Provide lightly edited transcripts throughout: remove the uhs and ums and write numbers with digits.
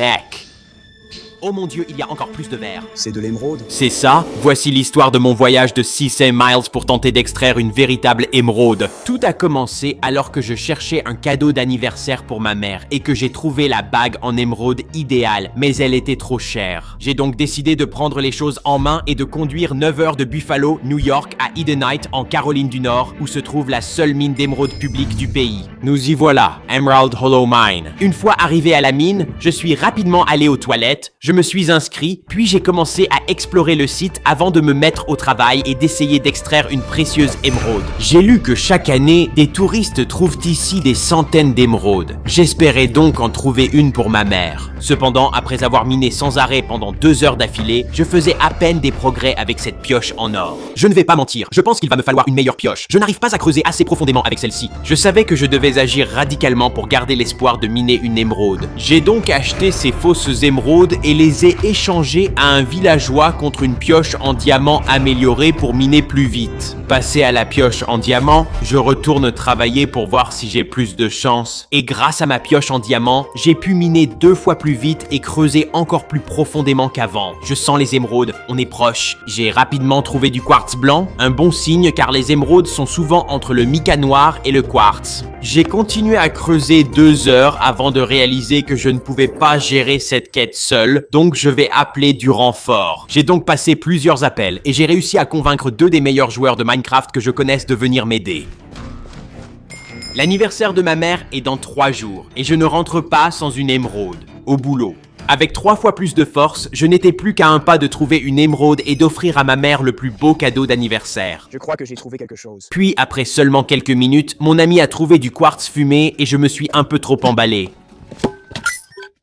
Mec! Oh mon Dieu, il y a encore plus de verre. C'est de l'émeraude. C'est ça? Voici l'histoire de mon voyage de 600 miles pour tenter d'extraire une véritable émeraude. Tout a commencé alors que je cherchais un cadeau d'anniversaire pour ma mère et que j'ai trouvé la bague en émeraude idéale, mais elle était trop chère. J'ai donc décidé de prendre les choses en main et de conduire 9 heures de Buffalo, New York, à Edenite, en Caroline du Nord, où se trouve la seule mine d'émeraude publique du pays. Nous y voilà, Emerald Hollow Mine. Une fois arrivé à la mine, je suis rapidement allé aux toilettes, je me suis inscrit, puis j'ai commencé à explorer le site avant de me mettre au travail et d'essayer d'extraire une précieuse émeraude. J'ai lu que chaque année, des touristes trouvent ici des centaines d'émeraudes. J'espérais donc en trouver une pour ma mère. Cependant, après avoir miné sans arrêt pendant 2 heures d'affilée, je faisais à peine des progrès avec cette pioche en or. Je ne vais pas mentir, je pense qu'il va me falloir une meilleure pioche. Je n'arrive pas à creuser assez profondément avec celle-ci. Je savais que je devais agir radicalement pour garder l'espoir de miner une émeraude. J'ai donc acheté ces fausses émeraudes et les ai échangées à un villageois contre une pioche en diamant améliorée pour miner plus vite. Passé à la pioche en diamant, je retourne travailler pour voir si j'ai plus de chance. Et grâce à ma pioche en diamant, j'ai pu miner 2 fois plus vite et creuser encore plus profondément qu'avant. Je sens les émeraudes, on est proche. J'ai rapidement trouvé du quartz blanc, un bon signe car les émeraudes sont souvent entre le mica noir et le quartz. J'ai continué à creuser 2 heures avant de réaliser que je ne pouvais pas gérer cette quête seule, donc je vais appeler du renfort. J'ai donc passé plusieurs appels et j'ai réussi à convaincre 2 des meilleurs joueurs de Minecraft que je connaisse de venir m'aider. L'anniversaire de ma mère est dans 3 jours et je ne rentre pas sans une émeraude. Au boulot. Avec 3 fois plus de force, je n'étais plus qu'à un pas de trouver une émeraude et d'offrir à ma mère le plus beau cadeau d'anniversaire. Je crois que j'ai trouvé quelque chose. Puis, après seulement quelques minutes, mon ami a trouvé du quartz fumé et je me suis un peu trop emballé.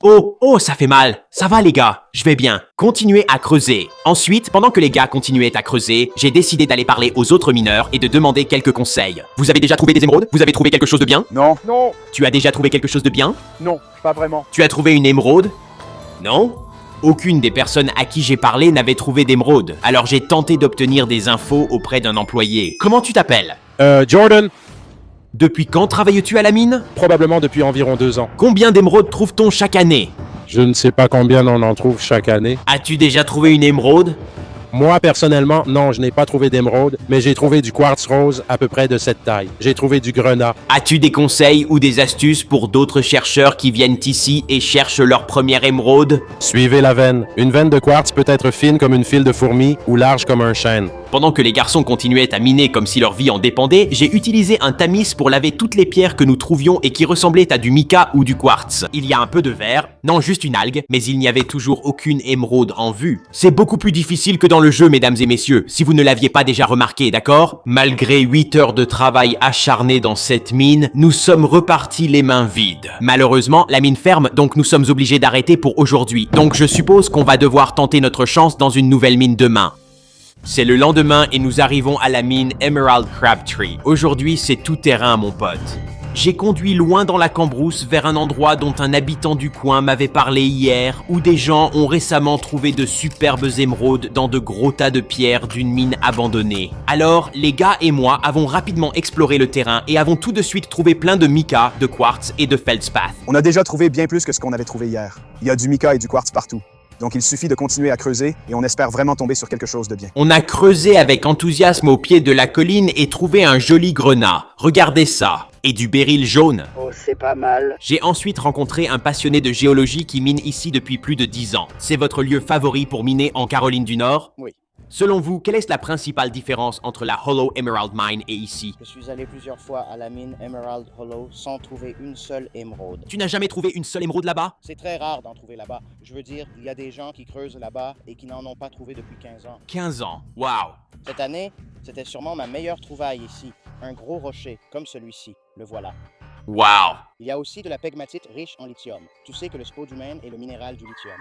Oh, ça fait mal. Ça va les gars, je vais bien. Continuez à creuser. Ensuite, pendant que les gars continuaient à creuser, j'ai décidé d'aller parler aux autres mineurs et de demander quelques conseils. Vous avez déjà trouvé des émeraudes? Vous avez trouvé quelque chose de bien? Non. Non, Tu as déjà trouvé quelque chose de bien? non, pas vraiment. Tu as trouvé une émeraude? Non? Aucune des personnes à qui j'ai parlé n'avait trouvé d'émeraude, alors j'ai tenté d'obtenir des infos auprès d'un employé. Comment tu t'appelles? Jordan, Depuis quand travailles-tu à la mine? probablement depuis environ 2 ans. Combien d'émeraudes trouve-t-on chaque année? Je ne sais pas combien on en trouve chaque année. As-tu déjà trouvé une émeraude? Moi, personnellement, non, je n'ai pas trouvé d'émeraude, mais j'ai trouvé du quartz rose à peu près de cette taille. J'ai trouvé du grenat. As-tu des conseils ou des astuces pour d'autres chercheurs qui viennent ici et cherchent leur première émeraude? Suivez la veine. Une veine de quartz peut être fine comme une file de fourmi ou large comme un chêne. Pendant que les garçons continuaient à miner comme si leur vie en dépendait, j'ai utilisé un tamis pour laver toutes les pierres que nous trouvions et qui ressemblaient à du mica ou du quartz. Il y a un peu de verre, non juste une algue, mais il n'y avait toujours aucune émeraude en vue. C'est beaucoup plus difficile que dans le jeu, mesdames et messieurs, si vous ne l'aviez pas déjà remarqué, d'accord? Malgré 8 heures de travail acharné dans cette mine, nous sommes repartis les mains vides. Malheureusement, la mine ferme, donc nous sommes obligés d'arrêter pour aujourd'hui. Donc je suppose qu'on va devoir tenter notre chance dans une nouvelle mine demain. C'est le lendemain et nous arrivons à la mine Emerald Crabtree. Aujourd'hui, c'est tout terrain, mon pote. J'ai conduit loin dans la cambrousse vers un endroit dont un habitant du coin m'avait parlé hier, où des gens ont récemment trouvé de superbes émeraudes dans de gros tas de pierres d'une mine abandonnée. Alors, les gars et moi avons rapidement exploré le terrain et avons tout de suite trouvé plein de mica, de quartz et de feldspathe. On a déjà trouvé bien plus que ce qu'on avait trouvé hier. Il y a du mica et du quartz partout. Donc il suffit de continuer à creuser et on espère vraiment tomber sur quelque chose de bien. On a creusé avec enthousiasme au pied de la colline et trouvé un joli grenat. Regardez ça. Et du béryl jaune. Oh, c'est pas mal. J'ai ensuite rencontré un passionné de géologie qui mine ici depuis plus de 10 ans. C'est votre lieu favori pour miner en Caroline du Nord? Oui. Selon vous, quelle est la principale différence entre la Hollow Emerald Mine et ici? Je suis allé plusieurs fois à la mine Emerald Hollow sans trouver une seule émeraude. Tu n'as jamais trouvé une seule émeraude là-bas? C'est très rare d'en trouver là-bas. Je veux dire, il y a des gens qui creusent là-bas et qui n'en ont pas trouvé depuis 15 ans. 15 ans, wow! Cette année, c'était sûrement ma meilleure trouvaille ici. Un gros rocher, comme celui-ci. Le voilà. Wow! Il y a aussi de la pegmatite riche en lithium. Tu sais que le spodumène est le minéral du lithium.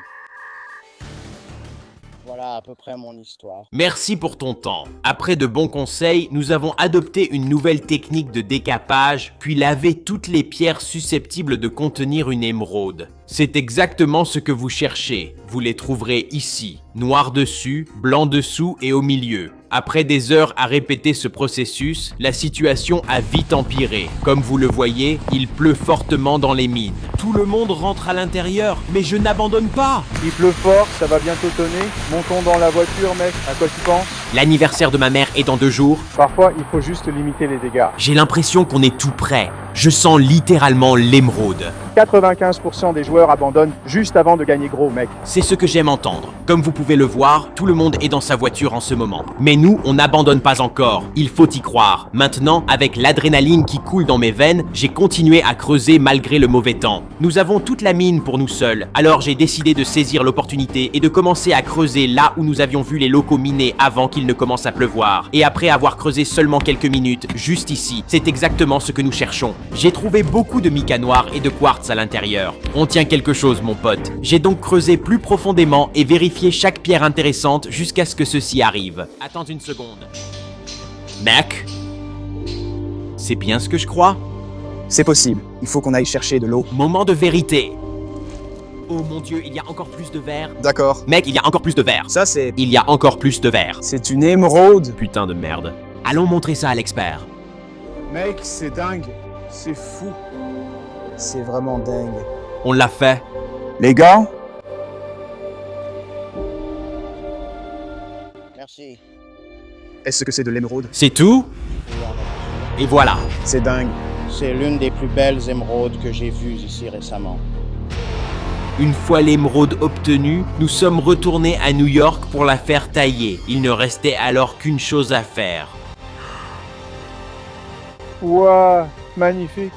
Voilà à peu près mon histoire. Merci pour ton temps. Après de bons conseils, nous avons adopté une nouvelle technique de décapage, puis lavé toutes les pierres susceptibles de contenir une émeraude. C'est exactement ce que vous cherchez. Vous les trouverez ici. Noir dessus, blanc dessous et au milieu. Après des heures à répéter ce processus, la situation a vite empiré. Comme vous le voyez, il pleut fortement dans les mines. Tout le monde rentre à l'intérieur, mais je n'abandonne pas. Il pleut fort, ça va bientôt tonner. Montons dans la voiture, mec. À quoi tu penses? L'anniversaire de ma mère est dans 2 jours. Parfois, il faut juste limiter les dégâts. J'ai l'impression qu'on est tout près. Je sens littéralement l'émeraude. 95% des joueurs abandonnent juste avant de gagner gros, mec. C'est ce que j'aime entendre. Comme vous pouvez le voir, tout le monde est dans sa voiture en ce moment. Mais nous, on n'abandonne pas encore. Il faut y croire. Maintenant, avec l'adrénaline qui coule dans mes veines, j'ai continué à creuser malgré le mauvais temps. Nous avons toute la mine pour nous seuls. Alors j'ai décidé de saisir l'opportunité et de commencer à creuser là où nous avions vu les locaux minés avant qu'il ne commence à pleuvoir. Et après avoir creusé seulement quelques minutes, juste ici, c'est exactement ce que nous cherchons. J'ai trouvé beaucoup de mica noir et de quartz à l'intérieur. On tient quelque chose, mon pote. J'ai donc creusé plus profondément et vérifié chaque pierre intéressante jusqu'à ce que ceci arrive. Attends une seconde. Mec? C'est bien ce que je crois? C'est possible. Il faut qu'on aille chercher de l'eau. Moment de vérité. Oh mon Dieu, il y a encore plus de verre. D'accord. Mec, il y a encore plus de verre. Ça, c'est... Il y a encore plus de verre. C'est une émeraude. Putain de merde. Allons montrer ça à l'expert. Mec, c'est dingue. C'est fou. C'est vraiment dingue. On l'a fait. Les gars, Merci. est-ce que c'est de l'émeraude? C'est tout? Et voilà. C'est dingue. C'est l'une des plus belles émeraudes que j'ai vues ici récemment. Une fois l'émeraude obtenue, nous sommes retournés à New York pour la faire tailler. Il ne restait alors qu'une chose à faire. Ouah, magnifique.